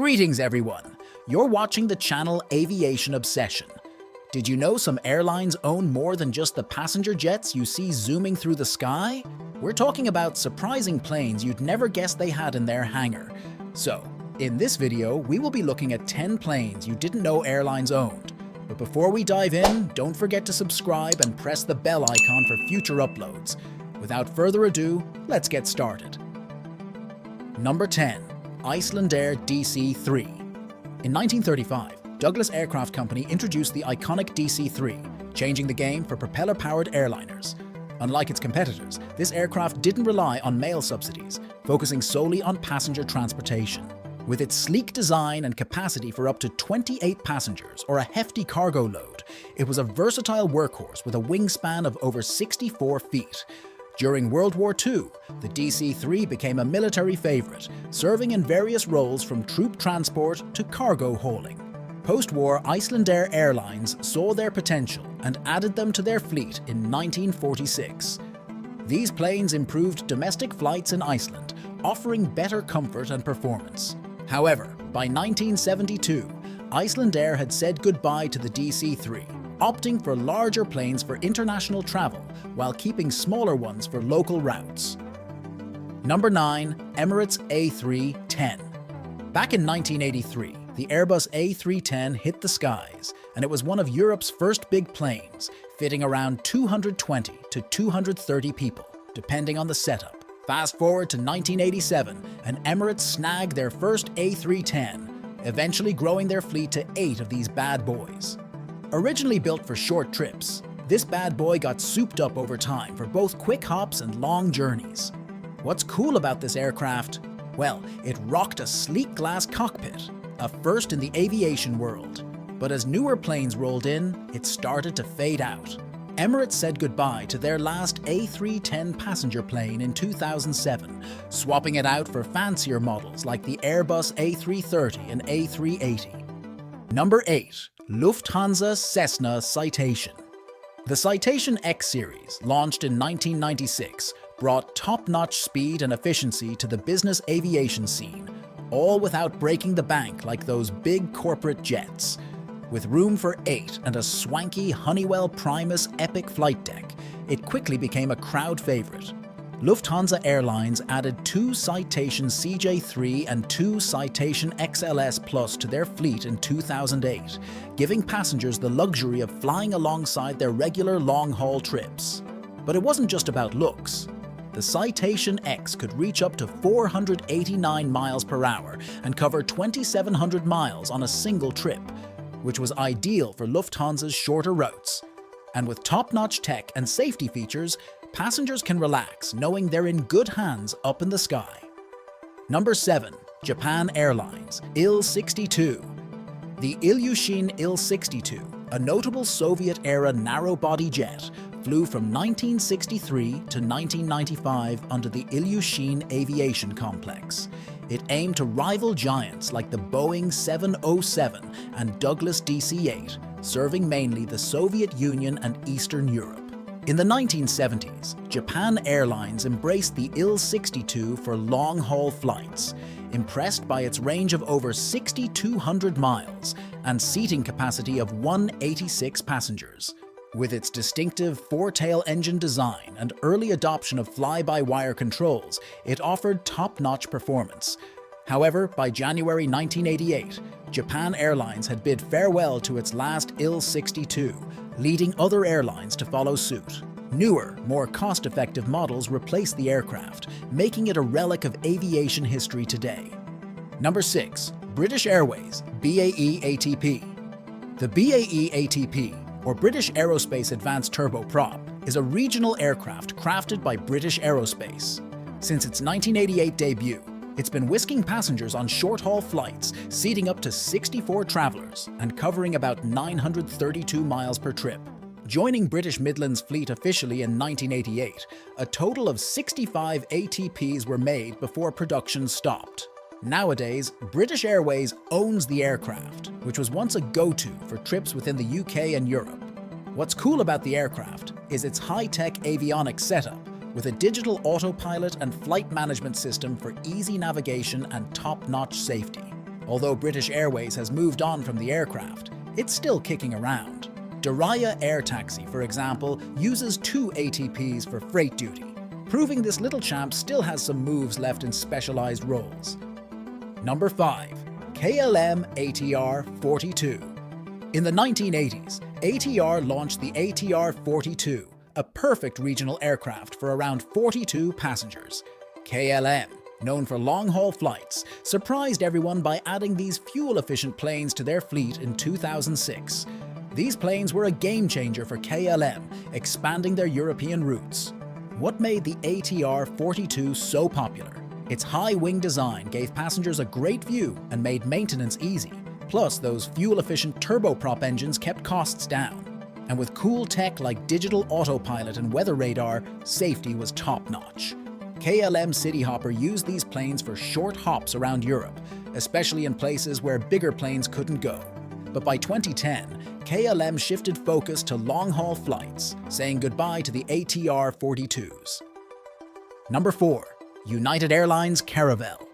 Greetings everyone! You're watching the channel Aviation Obsession. Did you know some airlines own more than just the passenger jets you see zooming through the sky? We're talking about surprising planes you'd never guess they had in their hangar. So, in this video, we will be looking at 10 planes you didn't know airlines owned. But before we dive in, don't forget to subscribe and press the bell icon for future uploads. Without further ado, let's get started. Number 10. Iceland Air DC3. In 1935, Douglas Aircraft Company introduced the iconic DC3, changing the game for propeller-powered airliners. Unlike its competitors, this aircraft didn't rely on mail subsidies, focusing solely on passenger transportation. With its sleek design and capacity for up to 28 passengers or a hefty cargo load, it was a versatile workhorse with a wingspan of over 64 feet. During World War II, the DC-3 became a military favorite, serving in various roles from troop transport to cargo hauling. Post-war, Iceland Airlines saw their potential and added them to their fleet in 1946. These planes improved domestic flights in Iceland, offering better comfort and performance. However, by 1972, Iceland Air had said goodbye to the DC-3, opting for larger planes for international travel while keeping smaller ones for local routes. Number 9. Emirates A310. Back in 1983, the Airbus A310 hit the skies, and it was one of Europe's first big planes, fitting around 220 to 230 people, depending on the setup. Fast forward to 1987, and Emirates snagged their first A310, eventually growing their fleet to 8 of these bad boys. Originally built for short trips, this bad boy got souped up over time for both quick hops and long journeys. What's cool about this aircraft? Well, it rocked a sleek glass cockpit, a first in the aviation world. But as newer planes rolled in, it started to fade out. Emirates said goodbye to their last A310 passenger plane in 2007, swapping it out for fancier models like the Airbus A330 and A380. Number 8. Lufthansa Cessna Citation. The Citation X series, launched in 1996, brought top-notch speed and efficiency to the business aviation scene, all without breaking the bank like those big corporate jets. With room for 8 and a swanky Honeywell Primus Epic flight deck, it quickly became a crowd favorite. Lufthansa Airlines added 2 Citation CJ3 and 2 Citation XLS Plus to their fleet in 2008, giving passengers the luxury of flying alongside their regular long-haul trips. But it wasn't just about looks. The Citation X could reach up to 489 miles per hour and cover 2,700 miles on a single trip, which was ideal for Lufthansa's shorter routes. And with top-notch tech and safety features, passengers can relax knowing they're in good hands up in the sky. Number 7. Japan Airlines Il-62. The Ilyushin Il-62, a notable Soviet-era narrow-body jet, flew from 1963 to 1995 under the Ilyushin Aviation Complex. It aimed to rival giants like the Boeing 707 and Douglas DC-8, serving mainly the Soviet Union and Eastern Europe. In the 1970s, Japan Airlines embraced the Il-62 for long-haul flights, impressed by its range of over 6,200 miles and seating capacity of 186 passengers. With its distinctive four-tail engine design and early adoption of fly-by-wire controls, it offered top-notch performance. However, by January 1988, Japan Airlines had bid farewell to its last Il-62, leading other airlines to follow suit. Newer, more cost-effective models replaced the aircraft, making it a relic of aviation history today. Number 6. British Airways BA ATP. The BAE ATP, or British Aerospace Advanced Turboprop, is a regional aircraft crafted by British Aerospace. Since its 1988 debut, it's been whisking passengers on short-haul flights, seating up to 64 travelers and covering about 932 miles per trip. Joining British Midland's fleet officially in 1988, a total of 65 ATPs were made before production stopped. Nowadays, British Airways owns the aircraft, which was once a go-to for trips within the UK and Europe. What's cool about the aircraft is its high-tech avionics setup, with a digital autopilot and flight management system for easy navigation and top-notch safety. Although British Airways has moved on from the aircraft, it's still kicking around. Diriyah Air Taxi, for example, uses 2 ATPs for freight duty, proving this little champ still has some moves left in specialized roles. Number 5. KLM ATR 42. In the 1980s, ATR launched the ATR 42, a perfect regional aircraft for around 42 passengers. KLM, known for long-haul flights, surprised everyone by adding these fuel-efficient planes to their fleet in 2006. These planes were a game-changer for KLM, expanding their European routes. What made the ATR 42 so popular? Its high-wing design gave passengers a great view and made maintenance easy. Plus, those fuel-efficient turboprop engines kept costs down. And with cool tech like digital autopilot and weather radar, safety was top-notch. KLM Cityhopper used these planes for short hops around Europe, especially in places where bigger planes couldn't go. But by 2010, KLM shifted focus to long-haul flights, saying goodbye to the ATR 42s. Number 4. United Airlines Caravel.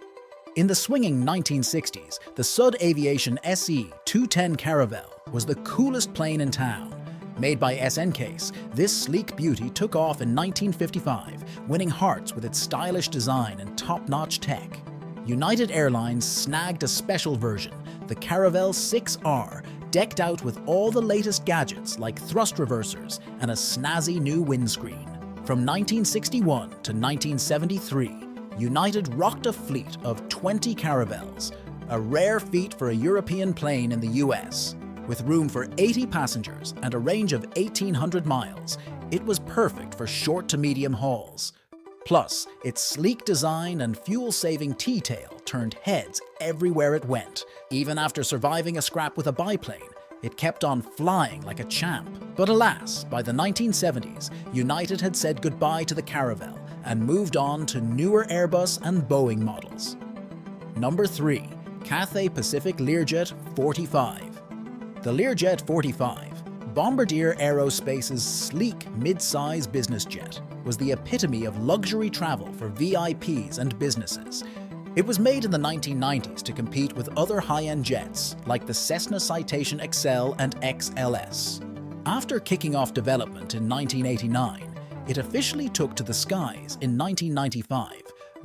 In the swinging 1960s, the Sud Aviation SE210 Caravel was the coolest plane in town. Made by SNCase, this sleek beauty took off in 1955, winning hearts with its stylish design and top-notch tech. United Airlines snagged a special version, the Caravel 6R, decked out with all the latest gadgets like thrust reversers and a snazzy new windscreen. From 1961 to 1973, United rocked a fleet of 20 Caravels, a rare feat for a European plane in the US. With room for 80 passengers and a range of 1,800 miles, it was perfect for short to medium hauls. Plus, its sleek design and fuel-saving T-tail turned heads everywhere it went. Even after surviving a scrap with a biplane, it kept on flying like a champ. But alas, by the 1970s, United had said goodbye to the Caravel and moved on to newer Airbus and Boeing models. Number 3. Cathay Pacific Learjet 45. The Learjet 45, Bombardier Aerospace's sleek mid-size business jet, was the epitome of luxury travel for VIPs and businesses. It was made in the 1990s to compete with other high-end jets like the Cessna Citation XL and XLS. After kicking off development in 1989, it officially took to the skies in 1995,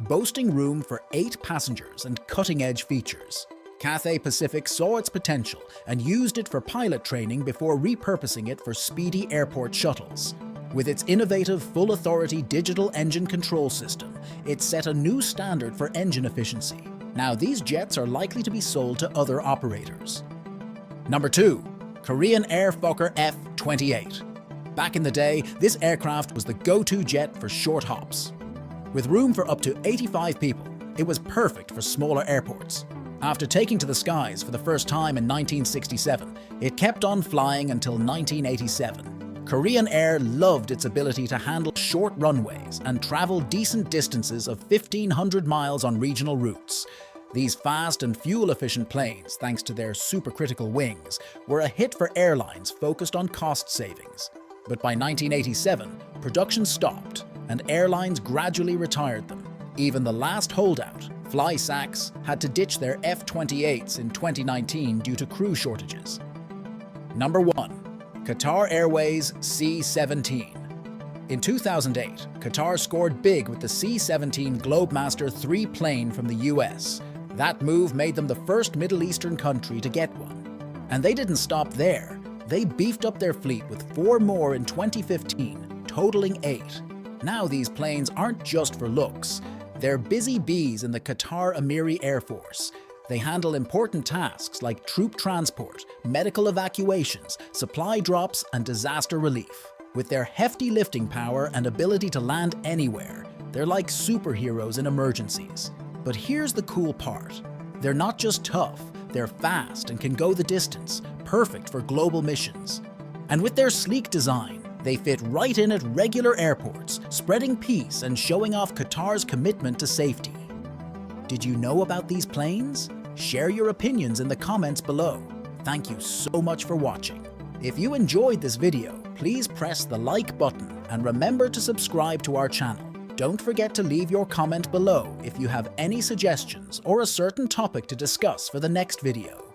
boasting room for 8 passengers and cutting-edge features. Cathay Pacific saw its potential and used it for pilot training before repurposing it for speedy airport shuttles. With its innovative full-authority digital engine control system, it set a new standard for engine efficiency. Now these jets are likely to be sold to other operators. Number 2. Korean Air Fokker F28. Back in the day, this aircraft was the go-to jet for short hops. With room for up to 85 people, it was perfect for smaller airports. After taking to the skies for the first time in 1967, it kept on flying until 1987. Korean Air loved its ability to handle short runways and travel decent distances of 1,500 miles on regional routes. These fast and fuel-efficient planes, thanks to their supercritical wings, were a hit for airlines focused on cost savings. But by 1987, production stopped, and airlines gradually retired them. Even the last holdout, FlySax, had to ditch their F28s in 2019 due to crew shortages. Number 1. Qatar Airways C17. In 2008, Qatar scored big with the C17 Globemaster III plane from the US. That move made them the first Middle Eastern country to get one. And they didn't stop there. They beefed up their fleet with 4 more in 2015, totaling 8. Now these planes aren't just for looks. They're busy bees in the Qatar Emiri Air Force. They handle important tasks like troop transport, medical evacuations, supply drops, and disaster relief. With their hefty lifting power and ability to land anywhere, they're like superheroes in emergencies. But here's the cool part. They're not just tough, they're fast and can go the distance, perfect for global missions. And with their sleek design, they fit right in at regular airports, spreading peace and showing off Qatar's commitment to safety. Did you know about these planes? Share your opinions in the comments below. Thank you so much for watching. If you enjoyed this video, please press the like button and remember to subscribe to our channel. Don't forget to leave your comment below if you have any suggestions or a certain topic to discuss for the next video.